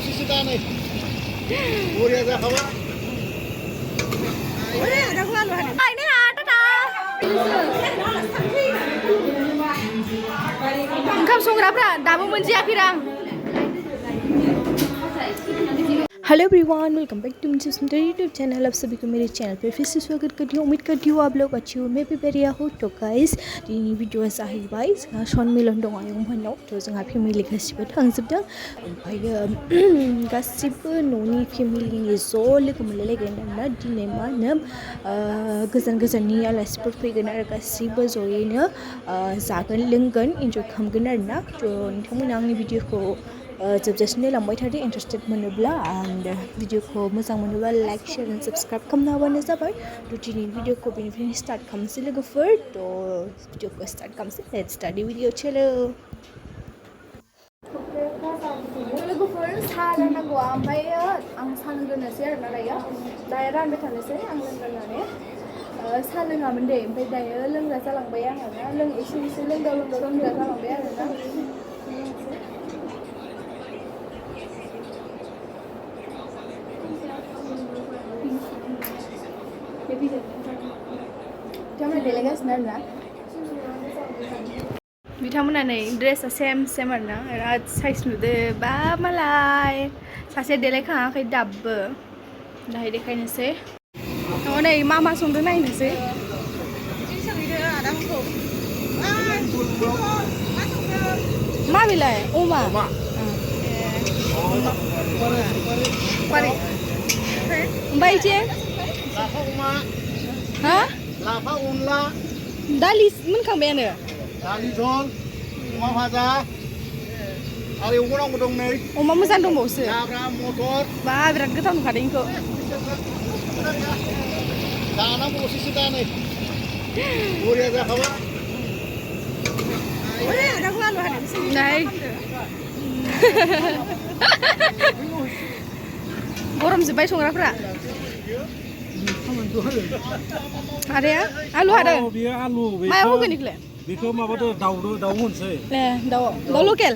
posisi dah nih. Udah dah kawan. Ada gua lu ada. Ini ada dah. Engkau songrapra, damu menjiapi ram. Hello everyone, welcome back to Basumatary YouTube channel. आप सभी को मेरे channel Pay फिर से स्वागत करती हूँ। उम्मीद करती हूँ आप लोग अच्छे हो, मैं भी बढ़िया हूँ। तो गाइस दिनैनि भिडिअ'आ जाहैबाय जोंहा सनमिलन दं आयंमोननाव। थ' जोंहा फेमिलि गासिबो थांजोबदों। ओमफ्रायो गासिबो न'नि फेमिलिनि ज' लोगो मोनलायलायगोन आरोना। दिनै मा होनो गोजान गोजाननि आलासिफोर फैगोन आरो गासिबो ज'यैनो जागोन लोंगोन इन्जय खालामगोन आरोना। थ' नोंथांमोना आंनि भिडिअ'खौ जोबजासिम नायलांबाय थादो इन्टारेस्टेड मोनोब्ला, एन्ड भिडिअ'खौ मोजां मोनोब्ला लाइक शेयार एन्ड साबस्क्राइब खालामना होबानो जाबाय। थ' दिनैनि भिडिअ'खौ बेनिफ्रायनो स्टार्ट खालामनोसै लोगोफोर। थ' भिडिअ'खौ स्टार्ट खालामनोसै। लेट्स स्टार्ट दि भिडिअ चलो। लोगोफोर साहा राननांगौ, ओमफ्रायो आं साहा लोंग्रोनोसै आरोना दायो रानबाय थानोसै आं लोंग्रोनानै। साहा लोङामोन दे, ओमफ्राय दायो लोंग्रा जालांबाय आङो एसे लोंदाव लोंग्रा जालांबाय आरोना। बिथांमोना नै ड्रेसा सेम आरोना, बिराद साइज नुदो बा मालाय सासे देलायखाङाखै दाबो। दाहाय देखायनोसै। नै मा संदों नायनोसै। मा बेलाय अमा? ओमफ्राय इसे Lapa uma, ha? lapa unla, दालि मोनखांबायानो? dali jol, uma bhaja, आरो एवनांगौ दं नै। अमा मोजां दंबावोसो। जाब्रा मटर। बा बिराद गोथाव नुखादों इखौ। जानांगौल'सो दा नै। बरिया जाखाबाय। नै गरम जोब्बाय संग्राफ्रा। आरोया आलु हादों? बियो आलु। मायाव होगोन इखौलाय? बेखौ माबादो दाउ होनसै। दाउ लकेल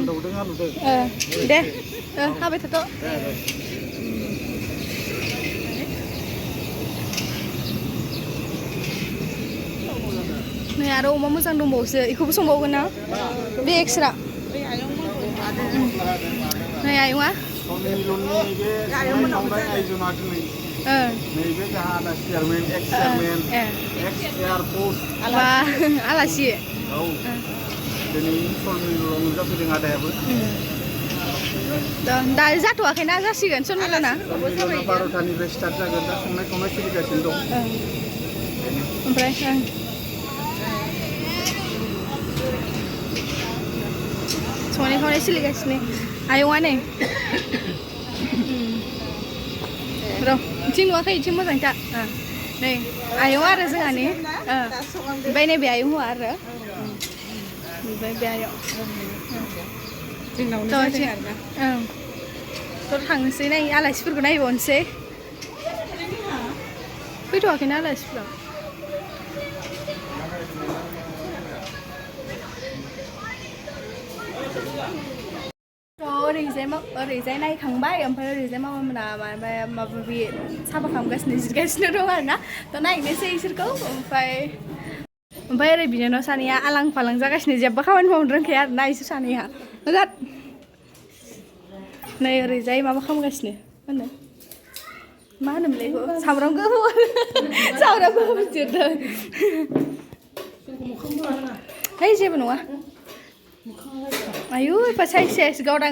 दाउदों आलुदों। दे हाबाय थाथ'। नै आरो अमा मोजां दंबावोसो, इखौबो संबावगोन ना बे एक्सट्रा। नै आयंआ नैबे जाहा आदा चेयारमेन, एक्स चेयारमेन, एक्स एयारपर्ट आलासि। औ दिनै सनमिलन नुजाफैदों आदायाबो। दा जाथ'वाखैना जासिगोन सनमिलना? 12टानिफ्राय स्टार्ट जागोन। दा संनाय खावनाय सोलिगासिनो दं। ओमफ्राय संनाय खावनाय सोलिगासिनो आयंआ नै र' इथिं नुवाखै, इथिं मोजांथा। नै आयं आरो जोंहानि, ओमफ्राय नैबे आयं हौवा आरो ओमफ्राय बे आयं। थ' थांनोसै नै आलासिफोरखौ नायबावनोसै। फैथ'वाखैना आलासिफ्रा। ओरैजाय नायखांबाय, ओमफ्राय ओरैजाय माबामोना माबा साफा खालामगासिनो जिरगासिनो दं आरोना। थ' नायनोसै इसोरखौ। ओमफ्राय ओरै बिनानाव सानैया आलां फालां जागासिनो, जेबो खामानि मावनो रोंखाया आरोना इसोर सानैया। नै ओरैजाय माबा खालामगासिनो, मा होनोमोनलाय बेखौ? सामब्राम गुफुर जिरदों। है जेबो नङा। आयु एफा साइज गावदां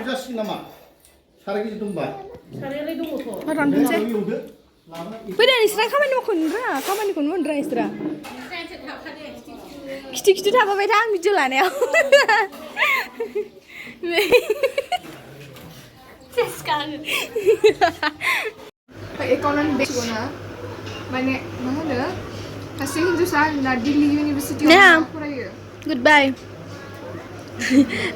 जासिगोन नामा? साराय गिदिर दंबा? सारायालाय दङथ'। रानथोंसै। फैदो नोंस्रा खामानिखौनो मोनरा नोंस्रा। खिथि थाफाबाय था आं भिडिअ लानायाव। इक'नमिक बेसना माने मा होनो सासे हिन्जावसा आरोना दिल्ली इउनिभारसिटियाव फरायो। गुड बाय।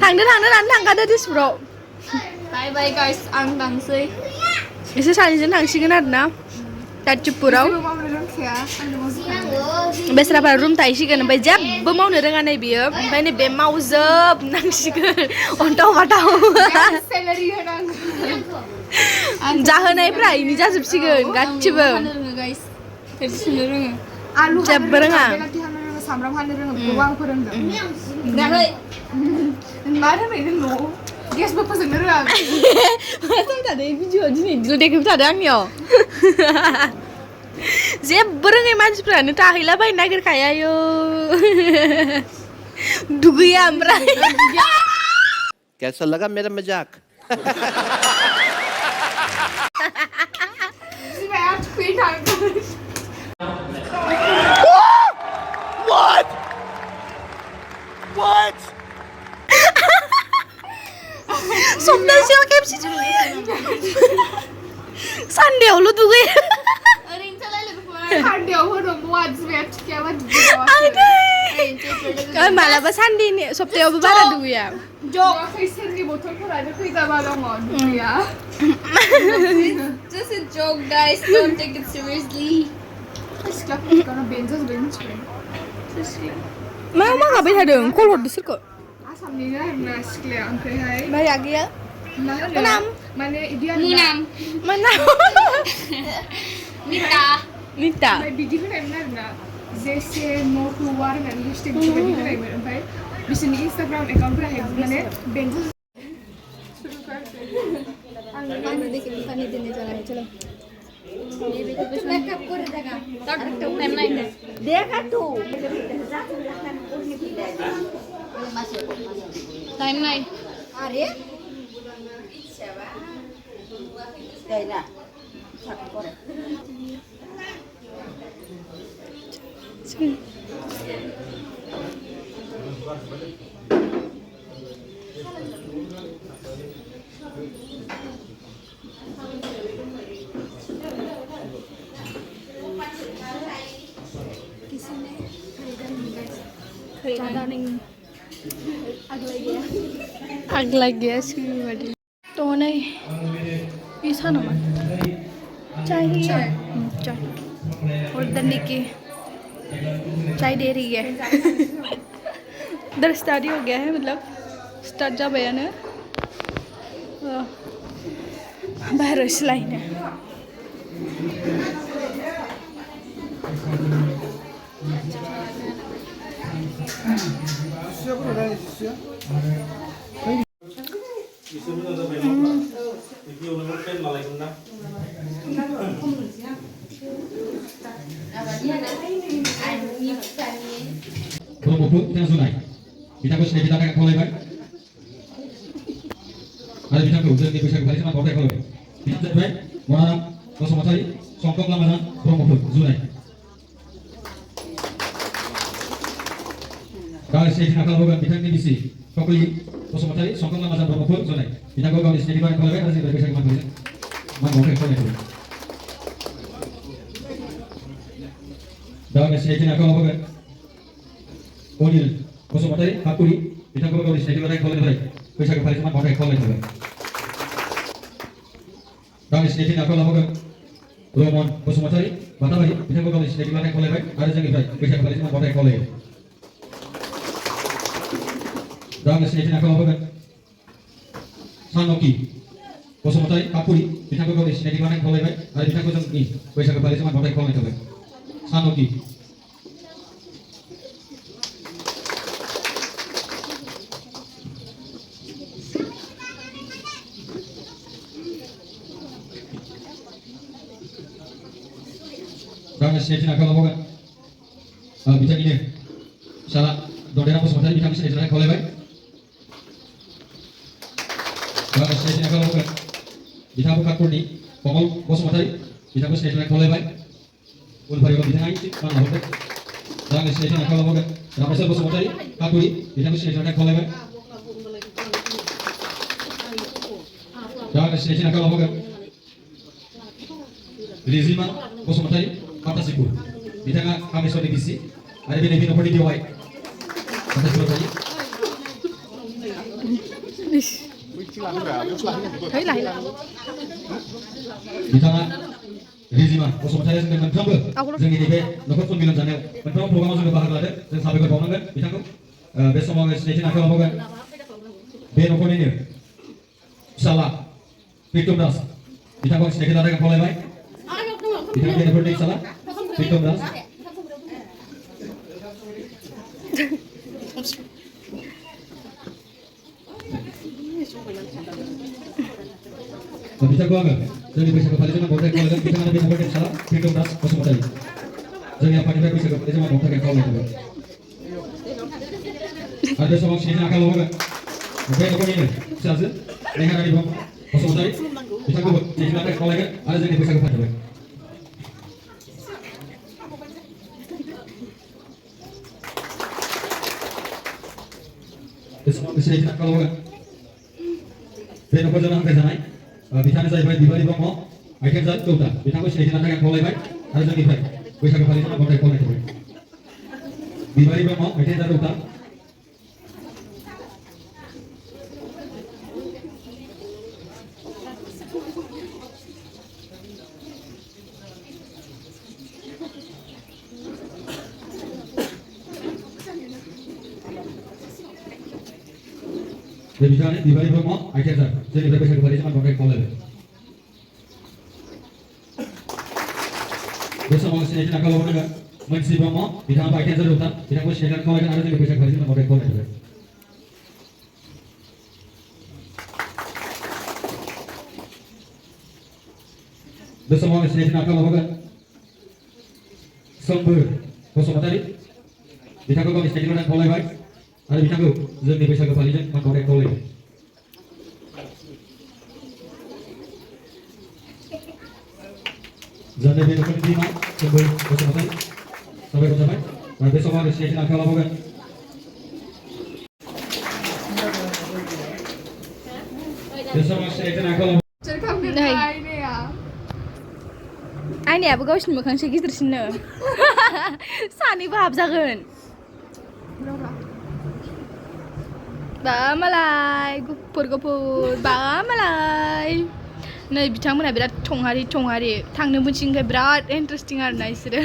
थांदो थांखादो तेजपुराव। बाय गाइस, आं थांसै। एसे सानैजों थांसिगोन आरोना तेजपुराव। बेस्राफोरा रुम थाहैसिगोन ओमफ्राय जेबो मावनो रोङा नै बियो ओमफ्राय नै बे मावजोबनांसिगोन अन्थाव बाथाव जाहोनायफ्रा इनि जाजोबसिगोन गासिबो जेबो रोङा सामब्राम हानो रोङो बेखौबो आं फोरोंदों मा रोङै न'आव गेसबो फोजोंनो रोङा थादों भिडिअ दिनै दिल देखायबाय थादों आंनियाव जेबो रोङै मानसिफ्रानो थाहैलाबायनो नागिरखायो आयौ दुगैया ओमफ्राय कैसा लगा मेरा मजाक What? What? सप्तासेयाव खेबसे दुगैयो सानदेआवल' दुगैयो मालाबा सानदेनि सप्तायावबो बारा दुगैया सोरनि बथलफोरानो फैजाबा दङ दुगैया Just a joke, guys. Don't take it seriously. सिख्लाफोरखौनो बेन्जस बेन्स मा मा गाबाय थादों कल हरदो सोरखौ आसामनिनो आरोना सिख्लाया ओमफ्रायहाय ओमफ्राय आगैया मा होनो माने इदि आरो Munam. mana Mita. Nita ओमफ्राय बिदि होनायमोन आरोना जेसे नट वार होननानै हेशटेग बेबायदि होनायमोन ओमफ्राय बिसोरनि इन्सटाग्राम एकाउन्टफोराहाय माने बेन्जस Timeline. आगला गया सिबादि तो नहीं ये सानो मा चाहिए चाय और दन्नी की चाय दे रही है इधर स्टार्ट हो गया है मतलब स्टार्ट जा बयान है बाहर लाइन है Promoku kita sunai. Kita bos kita tak kolai kan? Ada kita tu jadi besar kali sama kolai kolai. Kita tu mana Basumatary songkok lama kan promoku sunai. Kalau saya nak kalau bukan kita ni bisi. Kokoli Basumatary songkok lama kan promoku sunai. Kita kau kalau sendiri kan kolai kan ada besar kali mana kolai kolai. Kalau saya nak kalau bukan Onil Basumatary Hakuri kita kau kalau sendiri kan kolai kolai. Besar kali mana kolai kolai. Kalau sendiri nak kalau bukan Roman Basumatary Batamari kita kau kalau sendiri kan kolai ada jangan baik. Besar kali mana kolai kolai. Kalau sendiri nak kalau bukan Sanoki Basumatary Hakuri kita kau kalau sendiri kan kolai ada kita kau jangan ni. Besar kali mana kolai kolai. Sanoki Kalau saya nak kalau bukan bisa ini salah dodera Basumatary bisa bisa nak kalau baik. Kalau saya nak kalau bukan bisa bukan pun ni Pemol Basumatary bisa bisa nak kalau baik. Ulpari kalau bisa ini mana boleh. Kalau saya nak kalau bukan Ramasel Basumatary Hakuri bisa bisa nak kalau baik. Kalau saya nak kalau bukan Rizima Basumatary Mata sikur. Bisa nggak kami sudah bisi? Ada bini apa di Hawaii? Mata sikur tadi. Bisa nggak रिजिमा Basumatary जोंनो मोनफ्रोमबो जोंनि नैबे नखर सन्मिलन जानायाव मोनफ्रोमबो प्रग्रामाव जोङो बाहागो लादों जों साबायखर बावनांगोन बिथांखौ बे समाव सिनायथि आखायाव लाबावगोन बे नखरनिनो फिसाला प्रितम दास बिथांखौ सिनायथि लानो थाखाय खावलायबाय बिथांनि बे नखरनि फिसाला प्रितम दास बिथांखौ आङो जोंनि बैसागु फालिजों बावथाय खावलायगोन बिथाङानो बे नखरनि फिसाला प्रितम दास बसुमतारी जोंनि आफादनिफ्राय बैसागु फालिजों बावथाय खावलायनांगोन आरो बे समाव सिनायथि आखायाव लाबावगोन बे नखरनिनो फिसाजो नेहारानि बसुमतारी बिथांखौबो सिनायथि लानो थाखाय खावलायगोन आरो जोंनि बैसागु फालिबाय बे समाव सिनायथि आखायाव लाबावगोन बे नखरजों हांख्रायजानाय बिथाङानो जाहैबाय बिबारी ब्रह्म आइटेमजार चौथा बिथांखौ सिनायथि लानो थाखाय खावलायबाय आरो जोंनिफ्राय बैसागु फालिजों बावथाय खावलायबाय बिबारी ब्रह्म आइटेमजार चौथा बे बिथाङानो बिबारी ब्रह्म आइटेमजार जोंनिफ्राय बैसागु फालिजों बावथाय खावलायबाय बे समाव सिनायथि आखायाव लाबावनांगोन मोनस्रि ब्रह्म बिथाङा आइटेमजार चौथा बिथांखौ सिनायथि लानो खावलायगोन आरो जोंनि बैसागु फालिजों बावथाय खावलायबाय बे समाव सिनायथि आखायाव लाबावगोन सोमबोर बसुमतारी बिथांखौ गावनि सिनायथि लानो खावलायबाय आरो बिथांखौ जोंनि बैसागु फालिजों बावथाय खावलायबाय जाहाथे बे नखरनि बिमा सोमबोर बसुमतारी साबायखर जाबाय आरो बे समाव सिनायथि आखायाव लाबावगोन बे समाव सिनायथि आखायाव आइनायाबो गावसिनि मोखांसो गिदिरसिननो सानैबो हाबजागोन बा मालाय गुफुर गुफुर बा मालाय नै बिथांमोनहा बिराद थंहारि थांनो मोनसिनखाय बिराद इन्टारेस्टिं आरोना बिसोरो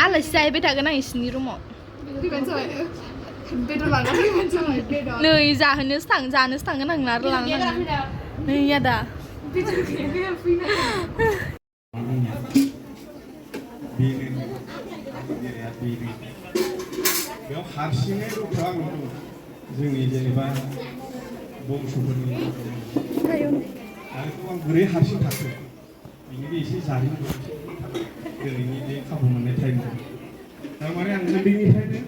आलासि जाहैबाय थागोन आं बिसिनि रुमाव नै जानोसो थांगोन आं आरो लानानै नै आदा बेयाव हारसिङै दंथ' आं जोंनि जेनेबा बंस'फोरनि आरो आं बोरै हारसिं थाखो बेनिबो एसे जारिमिन दिनैनि बे खाबु मोननाय टाइमाव थारमाने आं उन्दैनिफ्रायनो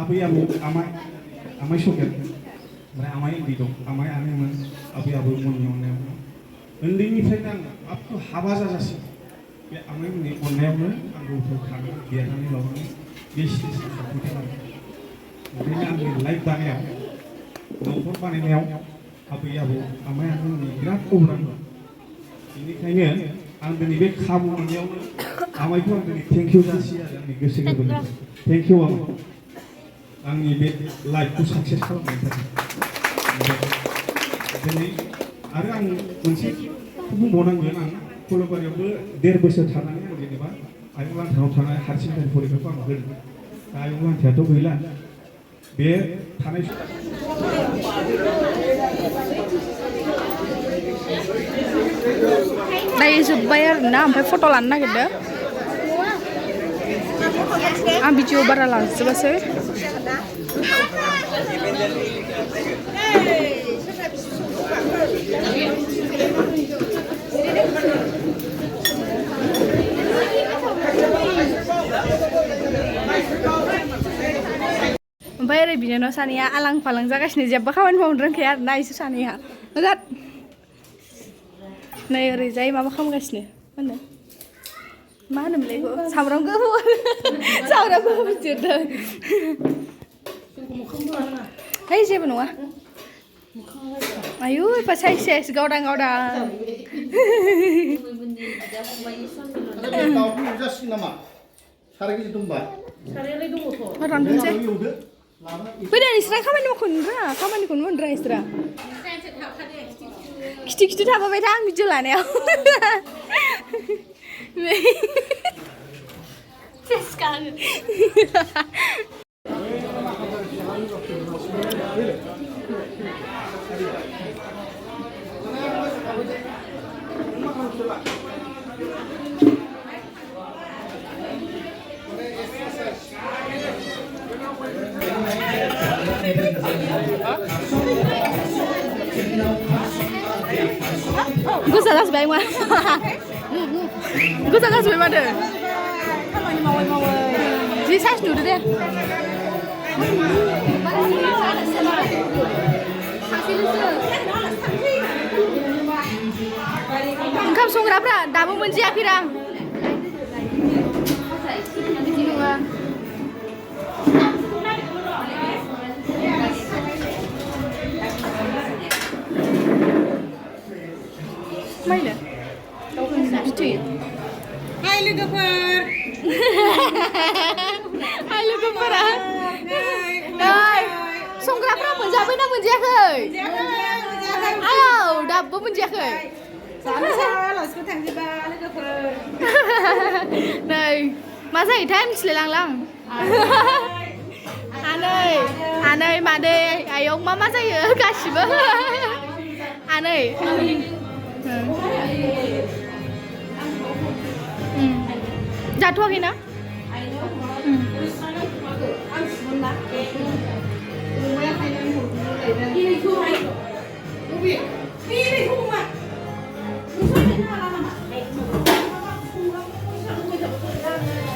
आबै आबौ आमाय सकेल ओमफ्राय आमाय उन्दै दं आमाय आनैमोन आबै आबौमोननि अननायाव उन्दैनिफ्रायनो आं आबथ' हाबा जाजासिम बे आमायमोननि अननायावनो आंखौ थाङो देरनानै लानानै बे स्टेजसिम सफैदों आरो ओंखायनो आंनि लाइफ दानायाव न'खर बानायनायाव आबै आबौ आमाय आनैमोननि बिराद अबदान दं बेनिखायनो आं दिनै बे खाबु मोननायावनो आमायखौ आं दिनै थेंक इउ जासियो आरो आंनि गोसो गोरबोनिफ्राय थेंक इउ आंनि बे लाइफखौ साक्सेस खालामनायनि थाखाय दिनै आरो आं मोनसे बुंबावनांगोन आं फुलबारियावबो 1.5 बोसोर थानानै आं जेनेबा आयं लांथायाव थानाय हायार सेकेन्डारि फरिखाखौ आं होदों दा आयं लांथायाथ' गैला बे थानाय दायो जोब्बाय आरोना ओमफ्राय फट' लानो नागिरदों आं भिडिअ बारा लाजोबासै ओमफ्राय ओरै बिनानाव सानैया आलां फालां जागासिनो जेबो खामानि मावनो रोंखाया आरोना इसोर सानैया बिराद नै ओरैजाय माबा खालामगासिनो मा होनोमोनलाय बेखौ सामब्राम गुफुर जिरदों है जेबो नङा आयु एफा साइज गावदां जासिगोन नामा साराय गिदिर दंबा रानथोंसै फैदो नोंस्रा खामानिखौनो मोनरा इसोरा खिथु खिथु थाफाबाय था आं भिडिअ लानायाव Gosa जाजोब्बाय मा गोजा जाजोब्बाय माथो खामानि मावै जि साइज नुदो दे ओंखाम संग्राफ्रा दाबो मोनजायाखै आं बिदि नङा माइनो बिथै Hai लोगोफोर हाय लोगोफोरा नै संग्राफ्रा मोनजाबाय ना मोनजायाखै आयौ दाबो मोनजायाखै जानोसै आलासिफोर थांजोबा लोगोफोर नै मा जायोथाय मिथिलायलांला आनै मादै आयं मा जायो गासिबो आनै जाथ'वाखैना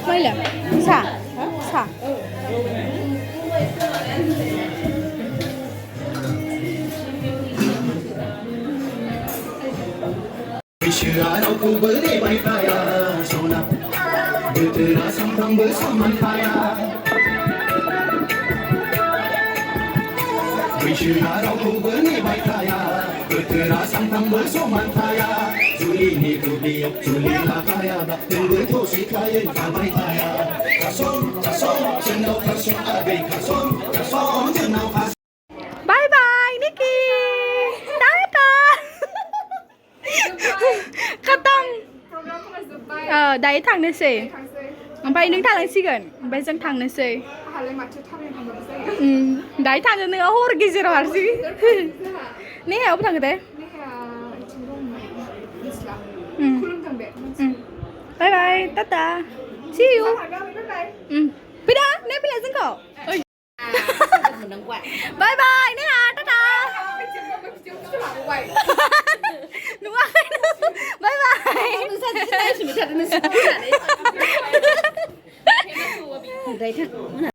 माइला सा बैसोआ रावखौबो नेबाय थाया सना बोथोरा सानफ्रामबो समान थाया बैसोआ रावखौबो नेबाय थाया बोथोरा सानफ्रामबो समान थाया जुलिनि गुदियाव जुलि लाखायाबा नोंबो थसिखायै थाबाय थाया खासन जोंनाव खासन आगै खासन जोंनाव खासन बाय बाय निकी टाटा खतम दायो थांनोसै ओमफ्राय नों थांनांसिगोन ओमफ्राय जों थांनोसै दायो थाङो नोङो हर गेजेराव हारसिं नेहायावबो थाङो दे बाय बाय टाटा see you फैदा ने फैला जोंखौ बाय बाय नेहा टाटा नुवाखै बाय बाय